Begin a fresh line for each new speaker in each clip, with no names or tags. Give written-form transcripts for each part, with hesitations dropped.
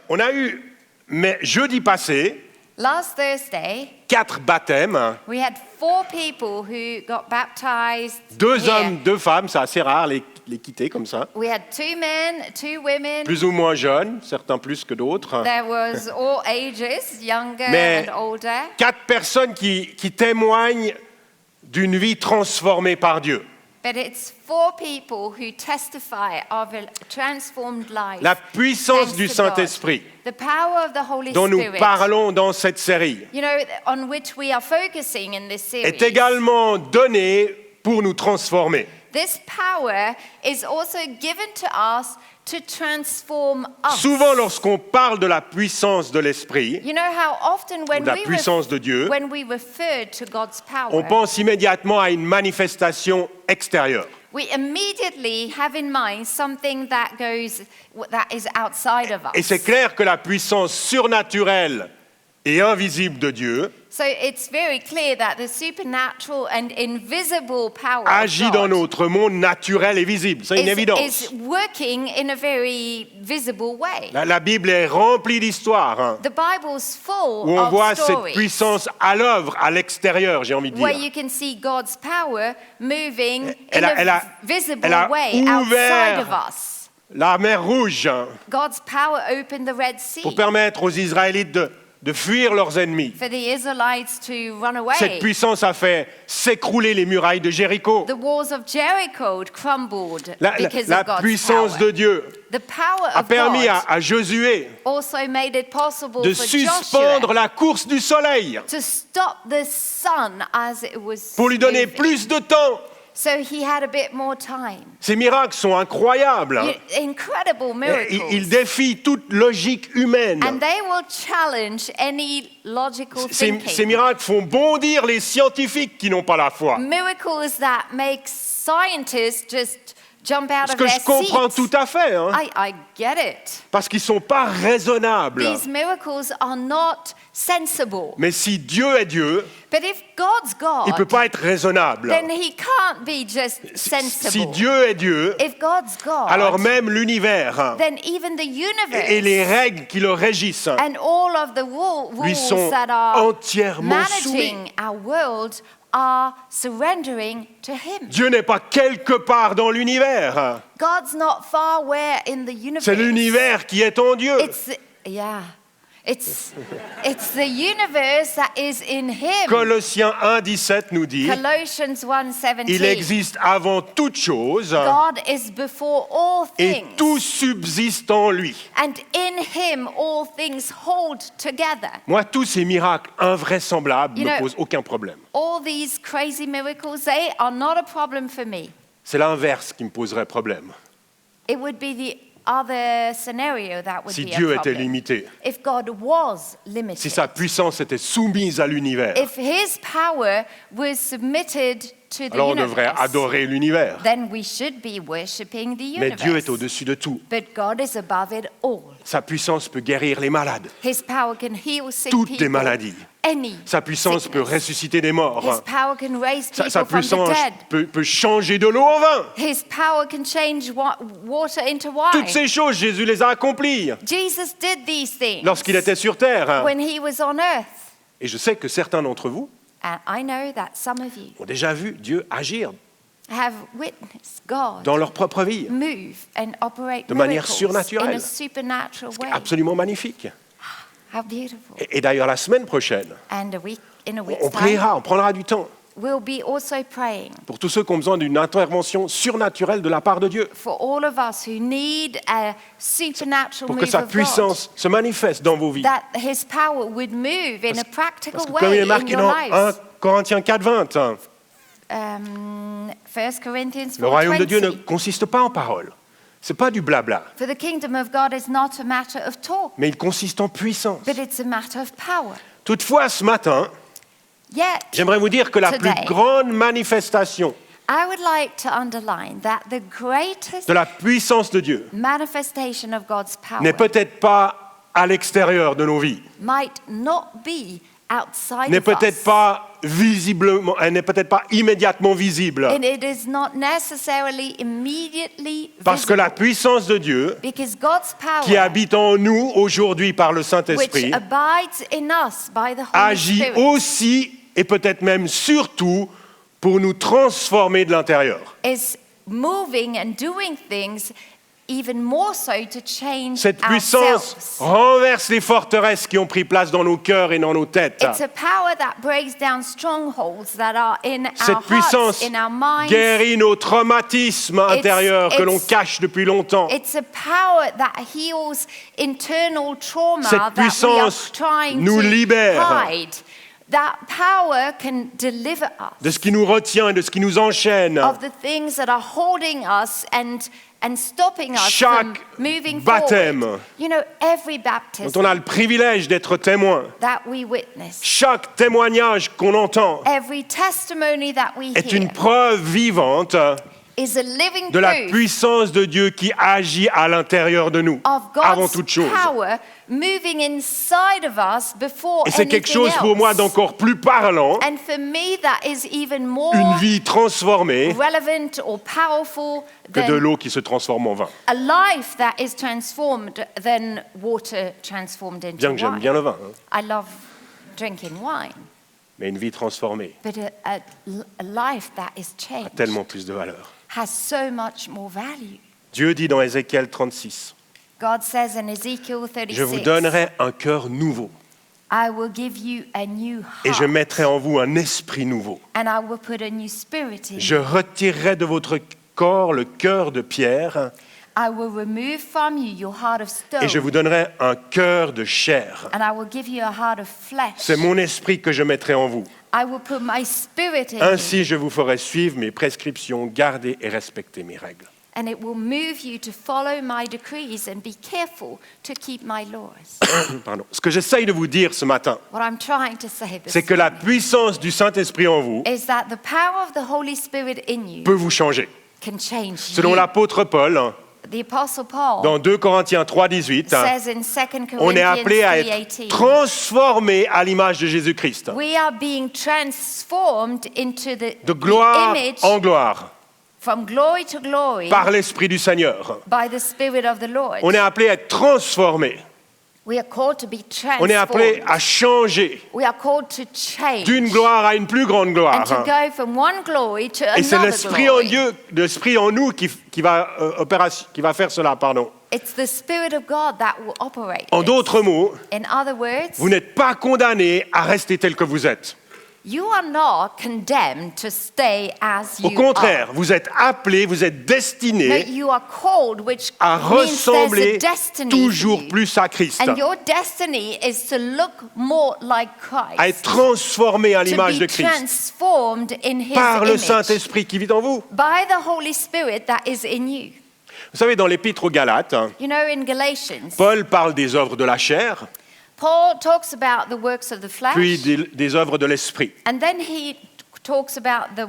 on a eu, mais jeudi passé,
Last Thursday,
4 baptêmes,
we had 4 people who got baptized
2
here.
hommes, 2 femmes, c'est assez rare les quitter comme ça.
We had 2 men, 2 women.
Plus ou moins jeunes, certains plus que d'autres.
There was all ages, younger
Mais
and older.
4 personnes qui témoignent d'une vie transformée par Dieu.
But it's 4 people who testify of a transformed life.
La puissance
thanks
du
to God.
Saint-Esprit
The power of the Holy
dont nous
Spirit,
parlons dans cette série
you know, on which we are focusing in this series.
est également donnée pour nous transformer.
This power is also given to us to transform us.
Souvent, lorsqu'on parle de la puissance de l'Esprit,
You know how often when
de la puissance de Dieu,
when we refer to God's power,
on pense immédiatement à une manifestation extérieure.
we immediately have in mind something that is outside of us.
Et c'est clair que la puissance surnaturelle et invisible de Dieu
So it's very clear that the supernatural and invisible power
agit
of
dans
God
notre monde naturel et visible. C'est une évidence.
is working in a very visible way.
La Bible est remplie d'histoires
The Bible's full
où on voit
of
cette
stories
puissance à l'œuvre, à l'extérieur, j'ai envie de
where
dire.
you can see God's power moving
Elle
in
a- elle a-
a visible
elle a
way
ouvert
outside of us.
La mer Rouge
God's power opened the Red Sea
pour permettre aux Israélites de fuir leurs ennemis.
for the Israelites to run
Cette
away.
puissance a fait s'écrouler les murailles de Jéricho.
The walls of Jericho crumbled
La
because
la
of God's
puissance
power.
de Dieu
The power
a
of
permis
God
à Josué
also made it possible
de
for
suspendre
Joshua
la course du soleil
to stop the sun as it was
pour lui donner
moving.
plus de temps.
So he had a bit more time.
Ces miracles sont incroyables.
Incredible
Ils
miracles.
défient toute logique humaine.
And they will challenge any logical
Ces
thinking.
miracles font bondir les scientifiques qui n'ont pas la foi.
Miracles that make scientists just jump out
Ce
of
que
their
je comprends
seats.
tout à fait, hein,
I get it.
parce qu'ils ne sont pas raisonnables.
These miracles are not sensible.
Mais si Dieu est Dieu,
But if God's
il ne peut
God,
pas être raisonnable.
then he can't be just
Si
sensible.
Dieu est Dieu,
If God's God,
alors même l'univers
then even the universe
et les règles qui le régissent
and all of the
lui
rules
sont
that are
entièrement soumis.
managing our world are surrendering to him.
Dieu n'est pas quelque part dans l'univers.
God's not far where in the universe.
C'est l'univers qui est en Dieu.
It's the universe that is in him.
Colossiens 1,17 nous dit
Colossians 1:17.
il existe avant toute chose
God is before all
et
things.
tout subsiste en lui.
And in him all things hold together.
Moi, tous ces miracles invraisemblables ne
You know-
posent aucun problème.
All these crazy miracles, they are not a problem for me.
C'est l'inverse qui me poserait problème.
It would be the other scenario that would
Si
be a
Dieu était
problem.
limité,
If God was limited.
si sa puissance était soumise à l'univers,
If his power was submitted to the
alors on
universe.
devrait adorer l'univers.
Then we should be worshipping the
Mais
universe.
Dieu est au-dessus de tout.
But God is above it all.
Sa puissance peut guérir les malades,
His power can heal sick
toutes
people.
les maladies.
Any
Sa puissance peut
sickness.
ressusciter des morts.
His power can raise people
Sa
from the
puissance
dead.
peut changer de l'eau en vin.
His power can change water into wine.
Toutes ces choses, Jésus les a accomplies
Jesus did these things
lorsqu'il était sur terre.
when he was on earth.
Et je sais que certains d'entre vous
And I know that some of you
ont déjà vu Dieu agir
have witnessed God
dans leur propre vie.
move and operate
De manière
miracles
surnaturelle.
in a supernatural way.
Absolument magnifique.
How beautiful.
Et d'ailleurs, la semaine prochaine,
And in a week's
on
time,
priera, on prendra du temps
we'll be also praying
pour tous ceux qui ont besoin d'une intervention surnaturelle de la part de Dieu.
for all of us who need a supernatural
Pour que
move
sa
of God,
puissance se manifeste dans vos vies.
that his power would move in a practical
Parce que comme il
way
est
in
marqué
your
dans
lives.
1 Corinthiens 4,20,
1 Corinthians
le royaume de Dieu ne
4:20.
consiste pas en paroles. C'est pas du blabla,
For the kingdom of God is not a matter of talk,
mais il consiste en puissance.
but it's a matter of power.
Toutefois, ce matin,
Yet,
j'aimerais vous dire que la plus
Today.
grande manifestation
I would like to underline that the greatest
de la puissance de Dieu
manifestation of God's power
n'est peut-être pas à l'extérieur de nos vies,
might not be outside
n'est
of
peut-être
us.
pas visiblement, elle n'est peut-être pas immédiatement visible.
And it is not necessarily immediately
Parce que la
visible.
puissance de Dieu,
Because God's
qui
power,
habite en nous aujourd'hui par le
which
Saint-Esprit,
abides in us by the Holy
agit
Spirit,
aussi et peut-être même surtout pour nous transformer de l'intérieur.
is moving and doing things even more so to change
Cette puissance
ourselves.
renverse les forteresses qui ont pris place dans nos cœurs et dans nos têtes.
It's a power that breaks down strongholds that are in
Cette
our
puissance
hearts, in our minds.
guérit nos traumatismes intérieurs que l'on
it's-
cache depuis longtemps.
It's a power that heals internal trauma
Cette
that we are
puissance
trying
nous
to
libère.
hide. That power can deliver
De
us
ce qui nous retient et de ce qui nous enchaîne.
of the things that are holding us and stopping us
Chaque
from moving
baptême
forward. You know, every
Dont
baptism
on a le privilège d'être témoin.
that we witness,
Chaque témoignage qu'on entend
every testimony that we
est
hear
une preuve vivante
is a living
de la
proof
puissance de Dieu qui agit à l'intérieur de nous,
of
avant
God's
toute chose.
power moving inside of us before
Et c'est quelque
anything
chose pour moi
else.
d'encore plus parlant,
And for me, that is even more
une vie transformée
relevant or powerful
que de
than
l'eau qui se transforme en vin.
a life that is transformed than water transformed into
Bien que j'aime
wine.
bien le vin, hein,
I love drinking wine,
mais une vie transformée
but a life that is
a
changed
tellement plus de valeur.
has so much more value.
Dieu dit dans Ézéchiel 36,
God says in Ezekiel
je vous
36,
donnerai un cœur nouveau
I will give you a new
et je
heart,
mettrai en vous un esprit nouveau.
and I will put a new spirit in
Je
you.
retirerai de votre corps le cœur de pierre
I will remove from you your heart of stone,
et je vous donnerai un cœur de chair.
and I will give you a heart of flesh.
C'est mon esprit que je mettrai en vous.
I will put my spirit in you,
Ainsi, je vous ferai suivre mes prescriptions, garder et respecter mes règles.
and it will move you to follow my decrees and be careful to keep my laws.
Pardon. Ce que j'essaye de vous dire ce matin,
What I'm trying to say
c'est
this
que la
morning
puissance du Saint-Esprit en vous
is that the power of the Holy Spirit in you
peut vous changer.
can change
Selon
you.
l'apôtre Paul,
The Apostle Paul
dans 2 Corinthiens 3,18,
says in 2
on est
Corinthians
appelé à être
3:18,
transformé à l'image de Jésus-Christ,
we are being transformed into
de
the
gloire
image
en gloire,
from glory to glory
par l'Esprit du Seigneur.
by the Spirit of the Lord.
On est appelé à être transformé.
We are called to be
On est appelé
transformed.
à changer
We are called to change
d'une gloire à une plus grande
and
gloire.
to go from one glory to
Et c'est
another
l'Esprit en
glory.
Dieu, l'Esprit en nous qui va faire cela. Pardon.
It's the Spirit of God that will operate.
En
this.
d'autres mots,
In other words,
vous n'êtes pas condamné à rester tel que vous êtes.
you are not condemned to stay as
Au
you
contraire,
are.
vous êtes appelé, vous êtes
No,
destiné
you are called, which
à
means there's a
ressembler
destiny for
toujours
you.
plus à Christ,
And your destiny is to look more like
à être
Christ.
transformé à
To
l'image
be
de Christ
transformed in His
par le
image
Saint-Esprit qui vit en vous.
by the Holy Spirit that is in you.
Vous savez, dans l'Épître aux Galates,
You know, in Galatians,
Paul parle des œuvres de la chair,
Paul talks about the works of the flesh,
puis des œuvres de l'Esprit.
and then he talks about the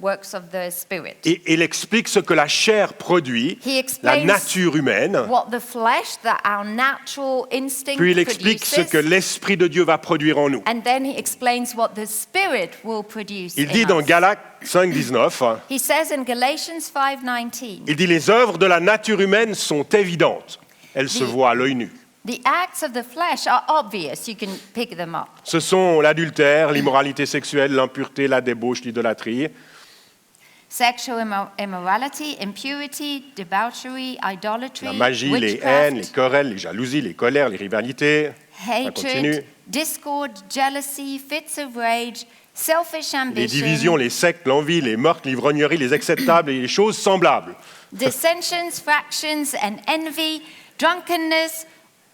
works of the Spirit.
Et il explique ce que la chair produit,
He
la
explains
nature humaine,
what the flesh, that our natural instinct
puis il explique ce
produces,
que l'Esprit de Dieu va produire en nous.
and then he explains what the Spirit will produce
Il
in
dit dans
us.
Galates 5, 19,
He says in Galatians 5:19,
il dit les œuvres de la nature humaine sont évidentes. Elles se voient à l'œil nu.
the acts of the flesh are obvious. You can pick them up.
Ce sont l'adultère, l'immoralité sexuelle, l'impureté, la débauche, l'idolâtrie,
Sexual immorality, impurity, debauchery, idolatry,
la magie, les haines, les
witchcraft,
querelles, les jalousies, les colères, les rivalités. Ça continue.
hatred, discord, jealousy, fits of rage, selfish
Les
ambition,
divisions, les sectes, l'envie, les meurtres, l'ivrognerie, les acceptables et les choses semblables.
dissensions, fractions, and envy, drunkenness,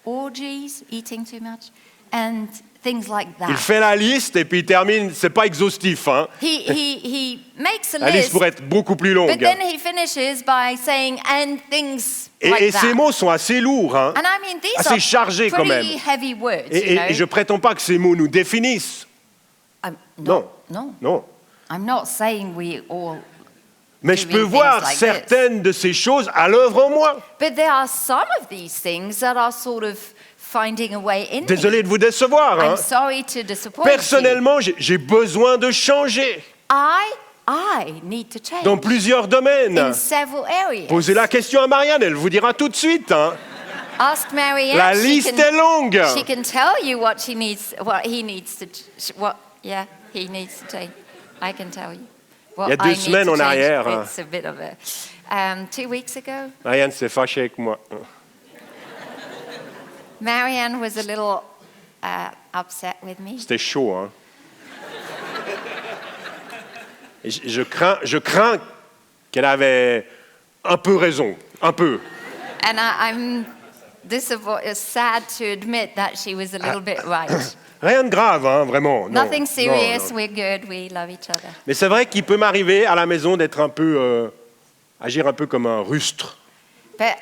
orgies, eating too much, and things like
Il
that.
fait la liste et puis il termine, c'est pas exhaustif, hein.
He makes a
La liste
list,
pourrait être beaucoup plus
but
longue.
then he finishes by saying, and things
Et
like
ces
that.
mots sont assez lourds, hein.
And I mean, these
assez
are
chargés quand
pretty
même.
heavy words,
Et,
you know.
et je prétends pas que ces mots nous définissent.
No,
Non.
I'm not saying we all,
Mais je
doing
peux
things
voir
like
certaines de ces choses à l'œuvre en moi.
but there are some of these things that are sort of finding a way in me.
Désolé de vous décevoir. Hein.
I'm sorry to disappoint
Personnellement, j'ai besoin de changer
you. I need to change
dans plusieurs domaines.
in several areas.
Posez la question à Marianne, elle vous dira tout de suite. Hein.
Ask Marianne.
La liste est longue.
She can tell you what he needs to change. I can tell you. What
Il y a 2
I need
semaines
to
en
change.
arrière, hein.
It's a bit of a 2 weeks ago.
Marianne s'est fâchée avec moi.
Marianne was a little upset with me.
C'était chaud. Hein. Et je crains qu'elle avait un peu raison. Un peu.
And I'm sad to admit that she was a little bit right.
Rien de grave, hein, vraiment. Non,
Nothing
non,
serious,
non.
we're good, we love each other.
Mais c'est vrai qu'il peut m'arriver à la maison d'être un peu... agir un peu comme un rustre.
But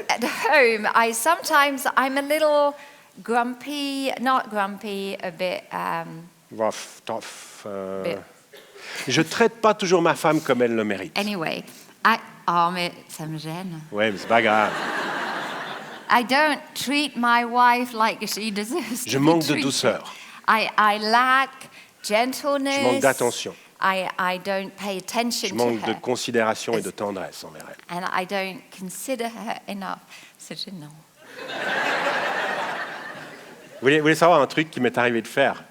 at home, I'm a little grumpy, not grumpy, a bit,
Rough, tough.
bit.
Je traite pas toujours ma femme comme elle le mérite.
Anyway, mais ça me gêne.
Ouais, mais c'est pas grave.
I don't treat my wife like she deserves
Je
to be
manque de
treated.
douceur.
I lack gentleness.
Je manque d'attention.
I don't pay
Je
attention
manque
to
de
her.
considération et de tendresse envers elle.
And I don't consider her enough. C'est gênant.
Vous voulez savoir un truc qui m'est arrivé de faire?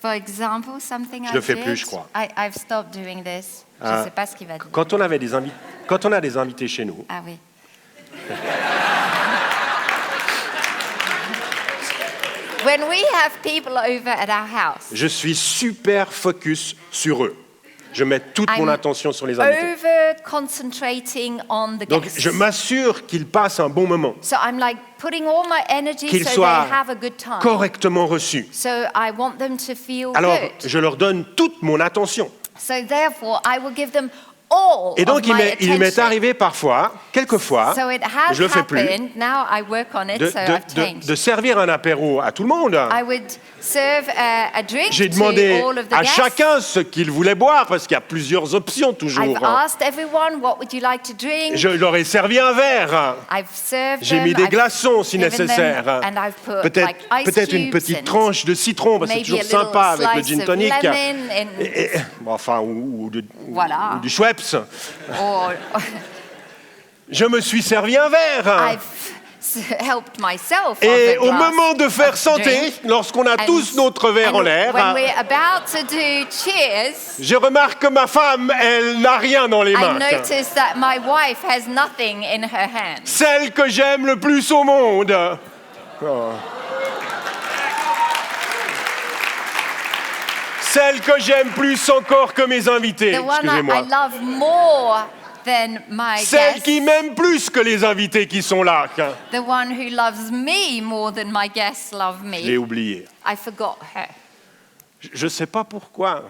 For example, something
Je
I
le fais
did.
plus, je crois.
I've stopped doing this. Je
Ah.
sais pas ce qu'il va dire.
Quand on a des invités chez nous,
Ah oui. When we have people over at our house,
je suis super focus sur eux. Je mets toute mon
I'm
attention sur les invités.
over concentrating on the
Donc,
guests.
je m'assure qu'ils passent un bon moment,
So I'm like putting all my energy
qu'ils
so
soient
they have a good time.
correctement reçus.
So I want them to feel
Alors,
good.
je leur donne toute mon attention.
So therefore, I will give them all
Et donc,
of my
il m'est
attention.
arrivé parfois, quelquefois,
So it has
je le fais plus,
happened. Now I work on it, so I've changed.
de servir un apéro à tout le monde.
I would serve a drink
J'ai
to
demandé
all of the
à
guests.
chacun ce qu'il voulait boire, parce qu'il y a plusieurs options toujours.
I've asked everyone, what would you like to drink?
Je leur ai servi un verre.
I've served
J'ai
them,
mis des
I've
glaçons si
given them,
nécessaire.
and I've put like ice
Peut-être une
cubes
petite
and
tranche de citron, parce que c'est
maybe
toujours
a little
sympa avec le
slice
gin
of
tonic.
lemon and-
Bon, enfin, ou
Voilà.
du Schweppes.
or
Je me suis servi un verre.
I've helped myself.
Et
of a
au
glass
moment de faire
of
santé,
drink.
lorsqu'on a
And-
tous notre verre en
and
l'air,
when we're about to do cheers,
je remarque que ma femme, elle n'a rien dans les
I
mains.
notice that my wife has nothing in her hands.
Celle que j'aime le plus au monde. Oh. Celle que j'aime plus encore que mes invités.
The one I
Excusez-moi.
love more than my
Celle
guests.
qui m'aime plus que les invités qui sont là.
The one who loves me more than my guests love
Je l'ai
me.
oublié.
I forgot her.
Je ne sais pas pourquoi.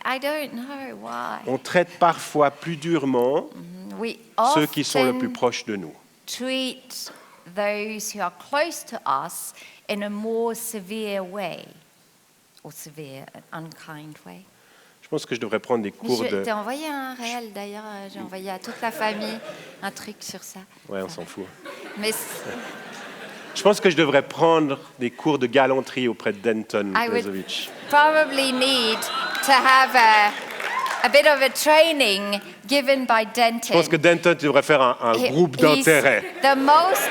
I don't know why.
On traite parfois plus durement
We
ceux qui sont le plus
often
proches de nous.
treat those who are close to us in a more severe way. Or severe, unkind way.
Je pense que je devrais prendre des
Mais
cours
je
de...
t'ai envoyé un réel d'ailleurs, j'ai envoyé à toute la famille un truc sur ça.
Ouais, on s'en fout.
Mais
Je pense que je devrais prendre des cours de galanterie auprès de Denton
I would
Brezovic.
probably need to have a bit of a training given by Denton.
Je pense que Denton devrait faire un groupe
He's
d'intérêt.
the most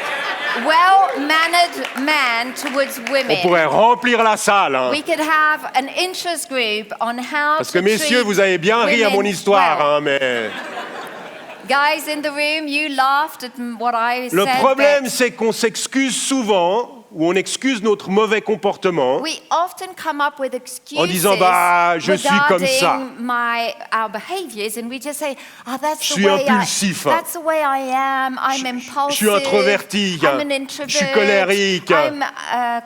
well-mannered man towards
On
women.
pourrait remplir la salle. Hein.
We could have an interest group on how
Parce que
to
messieurs,
treat
vous avez bien ri à mon
women
histoire,
well.
hein, mais
Guys in the room, you laughed at what I
le
said.
problème,
but
c'est qu'on s'excuse souvent, ou on excuse notre mauvais comportement,
we often come up with excuses
en disant, bah, je suis comme ça.
regarding our behaviors, and we just say, oh, that's
Je
the
suis
way
impulsif.
that's the way I am. I'm impulsive.
je suis introverti.
I'm an introvert.
Je suis colérique.
I'm,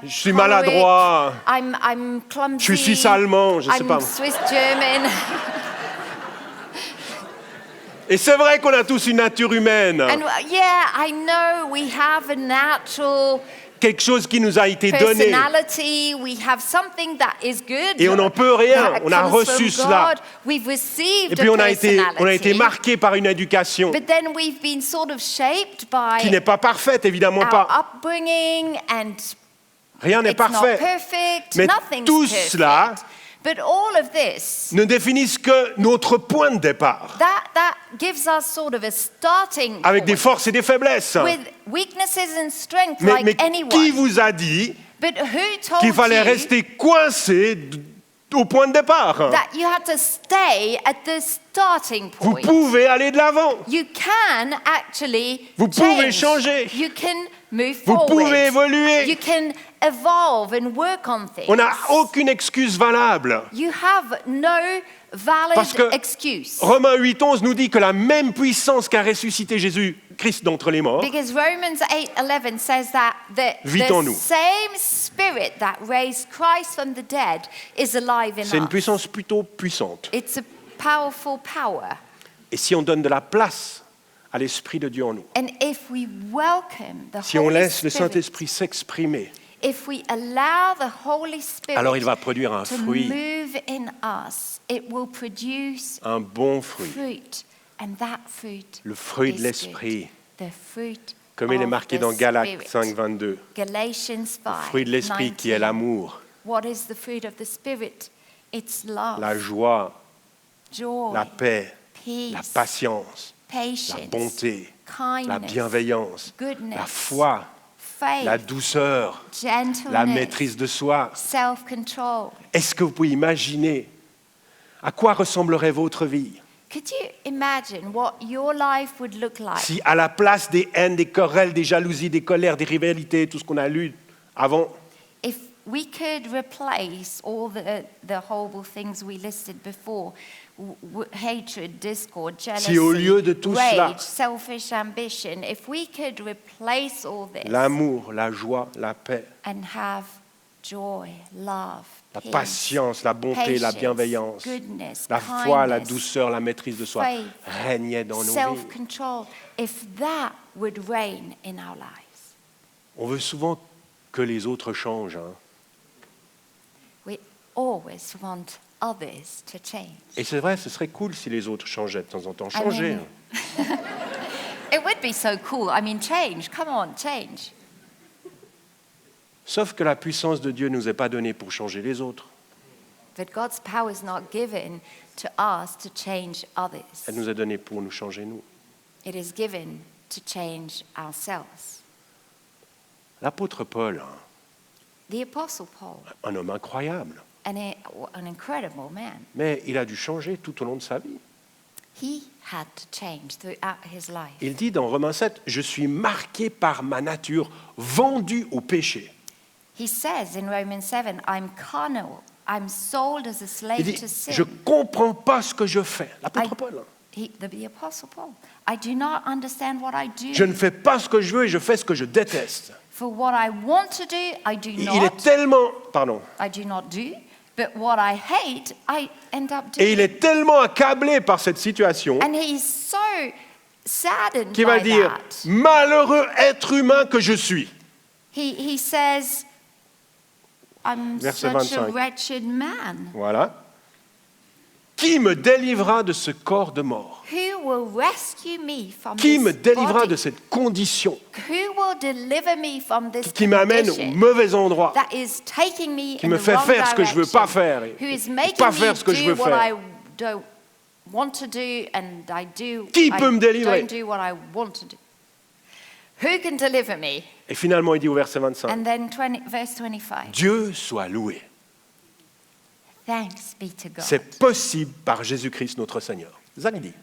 je suis
choleric.
maladroit.
I'm clumsy.
Je suis suisse-allemand, je sais
I'm
pas.
Swiss German.
Et c'est vrai qu'on a tous une nature humaine.
And yeah, I know we have a natural
quelque chose qui nous a été donné.
personality. We have something that is good.
Et on n'en peut rien.
that
On a
comes
reçu
from
cela.
God. We've received
Et puis
a
on a été
personality.
marqué par une éducation
But then we've been sort of shaped by
qui n'est pas parfaite, évidemment
our
pas.
upbringing, and
Rien n'est
it's not
parfait.
perfect.
Mais
Nothing's
tout
perfect.
cela
But all of this,
ne définissent que notre point de départ,
that gives us sort of a starting
avec des
point
forces et des faiblesses.
with weaknesses and strengths
Mais
like
qui
anyone.
vous a dit
But who told
qu'il fallait
you
rester coincé au point de départ?
that you had to stay at the starting
Vous
point?
pouvez aller de l'avant.
You can actually
Vous pouvez
change.
changer.
You can move
Vous
forward.
pouvez évoluer.
You can evolve and work on things.
On n'a aucune excuse valable.
You have no valid
Parce que
excuse.
Romains 8:11 nous dit que la même puissance qu'a ressuscité Jésus-Christ d'entre les morts
Because Romans 8:11 says that
Vit en
the
nous.
same spirit that raised Christ from the dead is alive in
c'est une
us.
puissance plutôt puissante.
It's a powerful power.
Et si on donne de la place à l'Esprit de Dieu en nous,
And if we welcome the
si on
Holy
laisse le
Spirit,
Saint-Esprit s'exprimer,
if we allow the Holy Spirit
alors il va produire un
to
fruit,
move in us, it will produce
un bon fruit,
fruit. And that fruit
le fruit
is
de l'Esprit,
good. The fruit
comme il est
of
marqué
the
dans Galates
Spirit.
5:22.
Galatians 5,
Le fruit de l'Esprit qui est
19.
l'amour,
What is the fruit of the Spirit? It's love,
la joie,
joy,
la paix,
peace,
la patience,
patience,
la bonté,
kindness,
la bienveillance,
goodness,
la foi,
faith,
la douceur,
gentleness,
la maîtrise de soi.
self-control.
Est-ce que vous pouvez imaginer à quoi ressemblerait votre vie
Could you imagine what your life would look like
si à la place des haines, des querelles, des jalousies, des colères, des rivalités, tout ce qu'on a lu avant,
if we could replace all the horrible things we listed before, hatred, discord, jealousy,
Si au lieu de tout
rage,
cela,
selfish ambition, if we could replace all this
l'amour, la joie, la paix,
and have joy, love,
la
peace,
patience, la bonté, la
patience,
bienveillance,
goodness,
la foi, la
kindness,
douceur, la maîtrise de soi
faith,
régnaient dans nos vies.
self-control, if that would reign in our lives.
On veut souvent que les autres changent, hein.
We always want others to change.
Et c'est vrai, ce serait cool si les autres changeaient de temps en temps.
I
Changer.
mean, it would be so cool. I mean, change. Come on, change.
Sauf que la puissance de Dieu ne nous est pas donnée pour changer les autres.
But God's power is not given to us to change others.
Elle nous est donnée pour nous changer nous.
It is given to change ourselves.
L'apôtre Paul, hein,
The Apostle Paul,
un homme incroyable,
an incredible man,
mais il a dû changer tout au long de sa vie.
he had to change throughout his life.
Il dit dans Romains 7, « Je suis marqué par ma nature, vendu au péché.
He says in Romans 7, I'm carnal, I'm sold as a »
Il
slave
dit,
to sin.
« Je ne comprends pas ce que je fais. » L'apôtre
I-
Paul. Hein.
The Apostle Paul, I do not understand what I do.
Je ne fais pas ce que je veux et je fais ce que je déteste.
For what I want to do, I do
Il
not.
est tellement, pardon,
I do not do. But what I hate, I end up
et
doing.
il est tellement accablé par cette situation
And he's so saddened
qu'il va
by
dire,
that.
malheureux être humain que je suis.
He says, I'm
Verset
such a
25.
wretched man.
Voilà. Qui me délivrera de ce corps de mort?
Who will rescue me from
Qui me
this
délivrera
body?
de cette condition
Who will deliver me from this
qui m'amène au
condition
mauvais endroit,
that is taking me
qui
in
me
the
fait
wrong
faire ce que je veux pas
direction,
faire et
who is
ne
making
pas
me
faire ce que je
do
veux
what
faire?
I don't want to do and I do
Qui
I
peut me délivrer?
don't do what I want to do. Who can deliver me?
Et finalement, il dit au verset 25,
And then verse 25.
Dieu soit loué.
Thanks be to God.
C'est possible par Jésus-Christ notre Seigneur. Zach dit,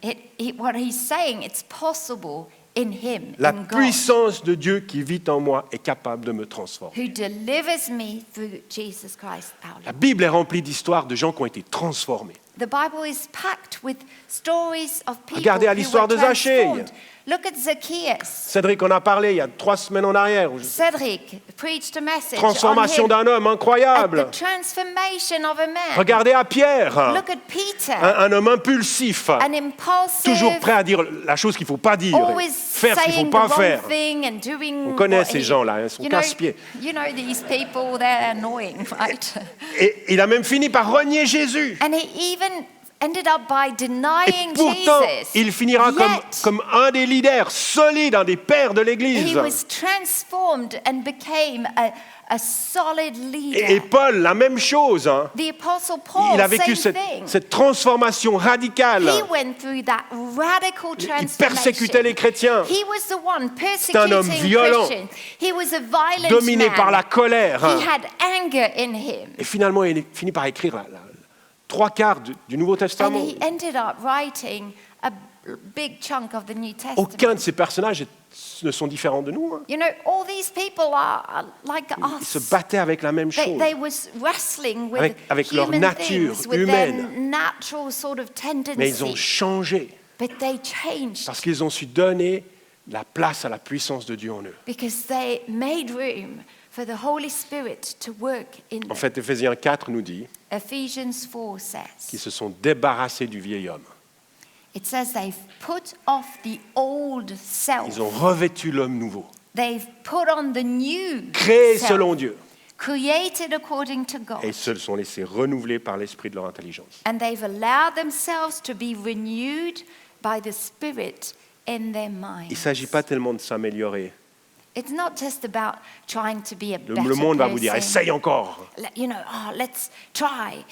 What he's saying, it's possible in him,
la
in God,
puissance de Dieu qui vit en moi est capable de me transformer.
who delivers me through Jesus Christ our
La
Lord.
Bible est remplie d'histoires de gens qui ont été transformés.
The Bible is packed with stories of people
Regardez à
who
l'histoire
were
de Zaché.
transformed. Look at Zacchaeus.
Cédric en a parlé il y a 3 semaines en arrière.
Cedric preached a message
Transformation
on him.
d'un homme
At
incroyable.
the transformation of a man.
Regardez à Pierre,
Look at Peter.
un homme impulsif,
An impulsive,
toujours prêt à dire la chose qu'il ne faut pas dire,
always
faire ce qu'il ne
saying
faut
the
pas
wrong
faire.
thing and doing
On connaît
what
ces
he-
gens-là, ils sont casse-pieds.
You know these people, they're annoying, right?
Et il a même fini par renier Jésus.
And he even ended up by
Et
denying
pourtant,
Jesus.
il finira
Yet,
comme un des leaders solides, un des pères de
he
l'Église.
was transformed and became a solid leader.
Et Paul, la même chose. Hein.
The Apostle Paul,
Il a vécu
same thing.
cette transformation radicale.
He went through that radical
Il
transformation.
persécutait les chrétiens,
He was the one
un homme
persecuting
violent,
Christians. He was a violent
dominé
man.
par la colère.
He had anger in him.
Et finalement, il finit par écrire 3/4 du Nouveau
And
Testament.
he ended up writing a big chunk of the New Testament.
Aucun de ces personnages ne sont différents de nous. Hein.
You know, all these people are like
Ils se
us.
battaient avec la même chose.
They was wrestling with
Avec leur
human
nature
things, with their
humaine.
natural sort of
Mais ils ont
tendency.
changé
But they changed
parce qu'ils ont su donner la place à la puissance de Dieu en eux.
because they made room for the Holy Spirit to work in
En
them.
fait, Éphésiens 4 nous dit
Ephesians 4
qu'ils
says,
se sont débarrassés du vieil homme.
it says they've put off the old self.
Ils ont revêtu l'homme nouveau,
They've put on the new
créé
self,
selon Dieu.
created according to God.
Et ils se sont laissés renouveler par l'esprit de leur intelligence.
And they've allowed themselves to be renewed by the Spirit in their
Il ne
minds.
s'agit pas tellement de s'améliorer.
It's not just about trying to be a
Le
better
monde va vous dire,
person.
essaye encore.
You know, let's try.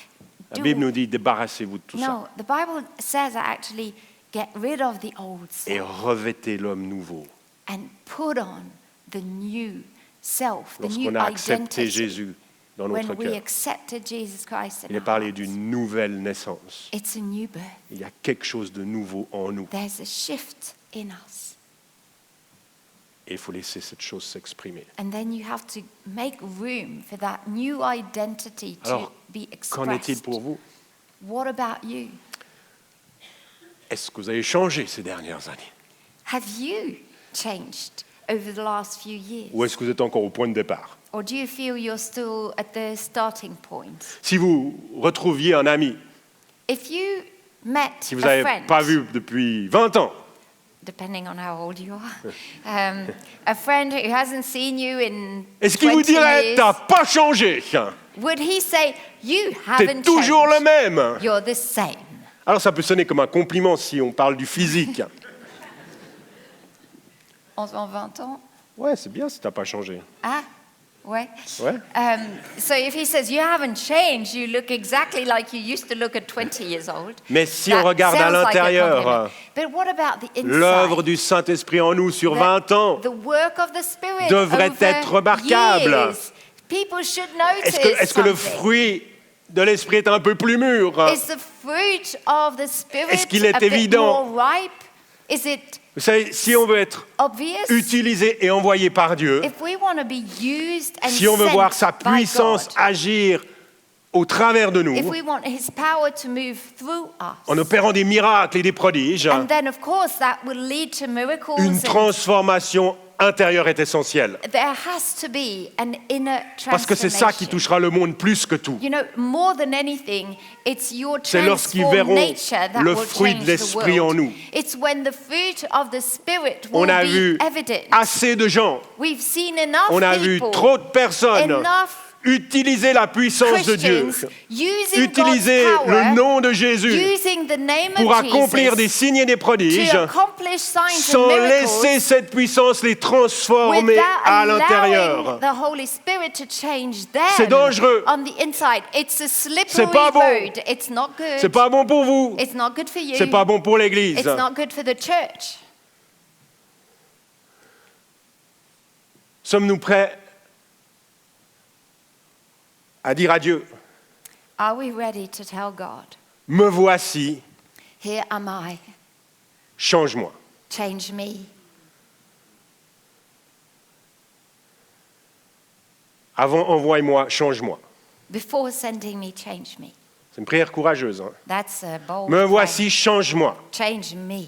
La
Do
Bible
it.
nous dit, débarrassez-vous de tout ça.
No, the Bible says actually get rid of the old
Et
self
revêtez l'homme nouveau.
and put on the new self, the
Lorsqu'on
new
a accepté
identity.
Jésus dans notre
When we
cœur,
accepted Jesus Christ in
il est
our
parlé
hearts,
d'une nouvelle naissance.
it's a new birth.
Il y a quelque chose de nouveau en nous.
There's a shift in us.
Et il faut laisser cette chose s'exprimer.
And then you have to make room for that new identity to
Alors,
be
qu'en est-il
expressed.
pour vous?
What about you?
Est-ce que vous avez changé ces dernières années?
Have you changed over the last few years?
Ou est-ce que vous êtes encore au point de départ?
Or do you feel you're still at the starting point?
Si vous retrouviez un ami,
If you met
si vous
a
n'avez
friend,
pas vu depuis 20 ans,
depending on how old you are, a friend who hasn't seen you in
est-ce qu'il vous
20
dirait,
years,
t'as pas changé,
would he say, you
t'es
haven't
toujours le
changed,
même?
you're the same?
Alors ça peut sonner comme un compliment si on parle du physique.
En 20 ans?
Ouais, c'est bien si t'as pas changé.
Ah, ouais.
Ouais.
So if he says, you haven't changed, you look exactly like you used to look at 20 years old.
Mais si
that
on regarde à
sounds like a
l'intérieur,
compliment. But what about the inside?
l'œuvre du Saint-Esprit en nous sur 20 ans,
The work of the Spirit
devrait
over
être remarquable.
years. People should notice
est-ce que le
something.
fruit de l'Esprit est un peu plus mûr?
Is the fruit of the Spirit
Est-ce qu'il est
a bit
évident?
more ripe? Is it
Vous savez, si on veut être
obvious?
utilisé et envoyé par Dieu,
If we want to be used and
si on veut
sent
voir sa
by
puissance
God,
agir au travers de nous,
if we want His power to move through us,
en opérant des miracles et des prodiges,
and then of course that will lead to miracles.
une
and
transformation intérieure est essentielle.
there has to be an inner
Parce que c'est ça qui
transformation.
touchera le monde plus que tout.
You know, more than anything, it's your
C'est lorsqu'ils
transformed
verront
nature that
le
will
fruit de
change the
l'Esprit
world.
en nous.
It's when the fruit of the Spirit will
On a
be
vu
evident.
assez de gens,
We've seen enough
on a vu
people,
trop de personnes
enough
utiliser la puissance de Dieu,
Christians using
utiliser
God's power,
le nom de Jésus
using the name
pour
of
accomplir des
Jesus
signes et des prodiges,
to accomplish signs
sans
and miracles
laisser cette puissance les transformer
without
à
allowing
l'intérieur.
the Holy Spirit to change them
C'est dangereux.
on the inside. It's a slippery
C'est pas bon.
road. It's not good.
C'est pas bon pour vous,
It's not good for you.
c'est pas bon pour l'Église.
It's not good for the church.
Sommes-nous prêts à dire à Dieu,
Are we ready to tell God,
me voici,
here am I,
change-moi.
change me?
Avant, envoie-moi, change-moi.
Before sending me, change me.
C'est une prière courageuse. Hein.
That's a bold
Me
prayer.
voici, change-moi.
Change me.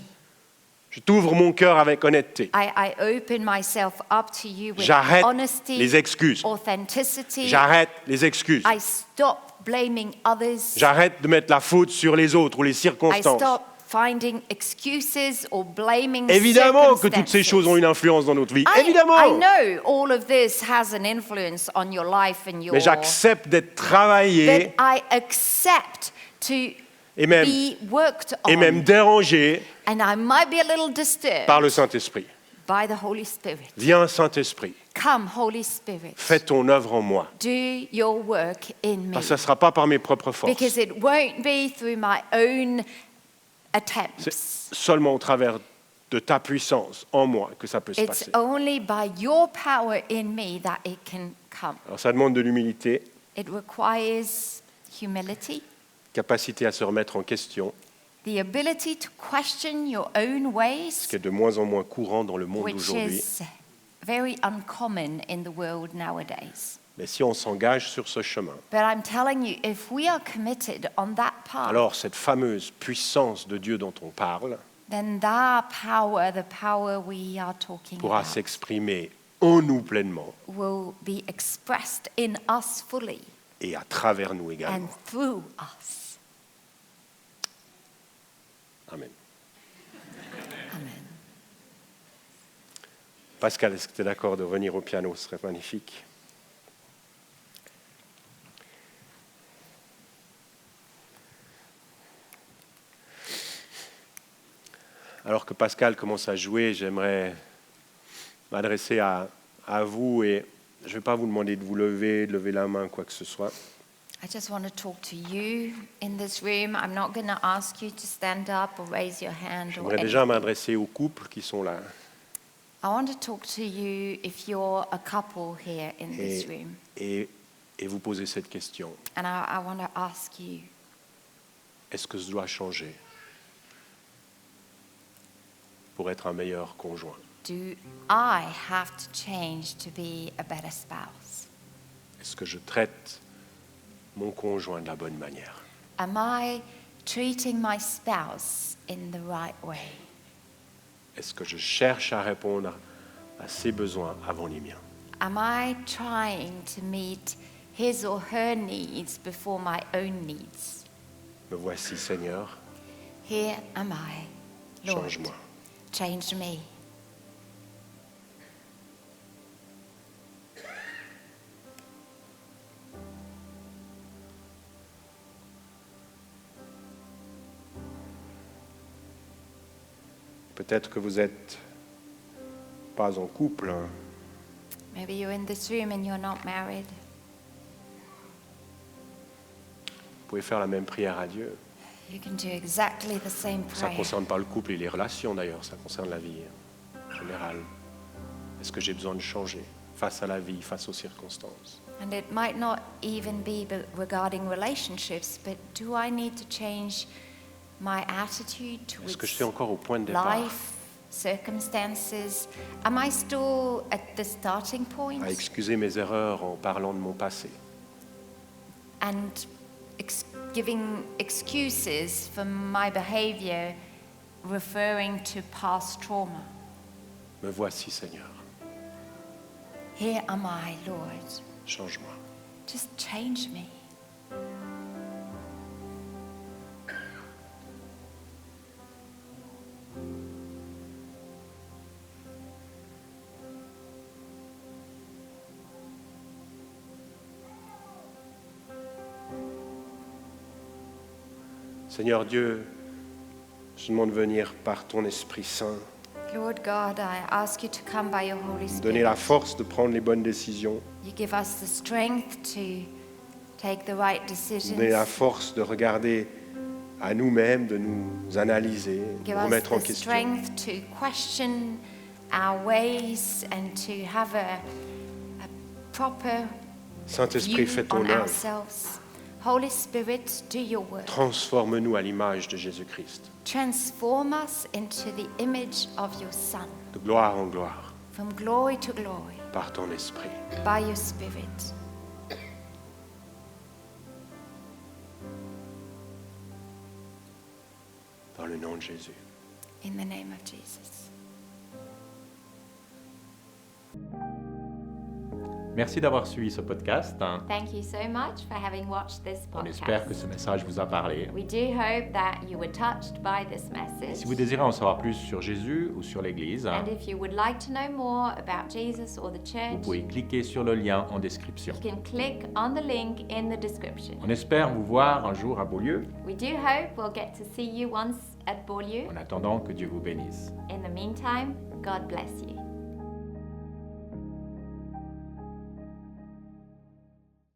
Je t'ouvre mon cœur avec honnêteté.
I open myself up to you with
J'arrête
honesty,
les excuses.
authenticity.
J'arrête les excuses.
I stop blaming others.
J'arrête de mettre la faute sur les autres ou les
I
circonstances.
stop finding excuses or blaming
Évidemment que toutes ces
circumstances.
choses ont une influence dans notre vie.
I
Évidemment.
know all of this has an influence on your life and your...
Mais j'accepte d'être
But
travaillé
I accept to
et même,
be worked
et même
on.
dérangé
And I might be a little disturbed
par le Saint-Esprit.
by the Holy Spirit.
Viens, Saint-Esprit,
Come, Holy Spirit.
fais ton œuvre en moi.
Do your work in me.
Parce que ce ne sera pas par mes propres forces.
Because it won't be through my own
C'est
attempts.
seulement au travers de ta puissance en moi que ça peut se
It's
passer.
only by your power in me that it can come.
Alors ça demande de l'humilité,
It requires humility,
capacité à se remettre en question,
the ability to question your own
ce
ways,
qui est de moins en moins courant dans le monde
which
d'aujourd'hui.
is very uncommon in the world nowadays.
Mais si on s'engage sur ce chemin,
But I'm telling you, if we are committed on that path,
alors cette fameuse puissance de Dieu dont on parle
then that power, the power we are talking
pourra
about,
s'exprimer en nous pleinement
will be expressed in us fully
et à travers nous
and
également.
through us.
Amen.
Amen.
Pascal, est-ce que tu es d'accord de revenir au piano? Ce serait magnifique. Alors que Pascal commence à jouer, j'aimerais m'adresser à vous et je ne vais pas vous demander de vous lever, de lever la main, quoi que ce soit.
I just want to talk to you in this room. I'm not going to ask you to stand up or raise your hand or
J'aimerais déjà
anything.
m'adresser aux couples qui sont là
I want to talk to you if you're a couple here in this
et,
room.
et vous poser cette question.
And I want to ask you,
Est-ce que je dois changer pour être un meilleur conjoint?
do I have to change to be a better spouse?
Est-ce que je traite mon conjoint de la bonne manière?
Am I treating my spouse in the right way?
Est-ce que je cherche à répondre à ses besoins avant les miens?
Am I trying to meet his or her needs before my own needs?
Me voici, Seigneur,
Here am I, Lord.
change-moi.
Change me.
Peut-être que vous n'êtes pas en couple, hein.
Maybe you're in this room and you're not married.
Vous pouvez faire la même prière à Dieu.
You can do exactly the same
Ça ne
prayer.
concerne pas le couple et les relations d'ailleurs, ça concerne la vie générale. Est-ce que j'ai besoin de changer face à la vie, face aux circonstances?
And it might not even be regarding relationships, but do I need to change my attitude
Est-ce que je
towards
suis encore au point de départ
life, circumstances? Am I still at the starting point?
à excuser mes erreurs en parlant de mon passé?
And giving excuses for my behavior referring to past trauma?
Me voici, Seigneur,
Here am I, Lord.
change-moi.
Just change me.
Seigneur Dieu, je demande de venir par ton Esprit Saint,
Lord God, I ask you to come by your Holy
me donner la
Spirit.
force de prendre les bonnes décisions,
You give us the strength to take the right
me donner la
decisions.
force de regarder à nous-mêmes, de nous analyser, de
Give
nous
us
remettre en
the
question.
strength to question our ways and to have a proper
Saint-Esprit,
view
fais ton
on
œuvre.
ourselves. Holy Spirit, do your work.
Transforme-nous à l'image de Jésus-Christ,
Transform us into the image of your Son,
de gloire en gloire,
from glory to glory,
par ton Esprit.
by your Spirit.
nom de Jésus.
In the name of Jesus.
Merci d'avoir suivi ce podcast.
Thank you so much for having watched this
On espère que
podcast.
ce message vous a parlé.
We do hope that you were touched by this message.
Si vous désirez en savoir plus sur Jésus ou sur l'Église,
And if you would like to know more about Jesus or the
vous
church,
pouvez cliquer sur le lien en description.
you can click on the link in the description.
On espère vous voir un jour à Beaulieu.
We do hope we'll get to see you once at Beaulieu.
En attendant, que Dieu vous bénisse.
In the meantime, God bless you.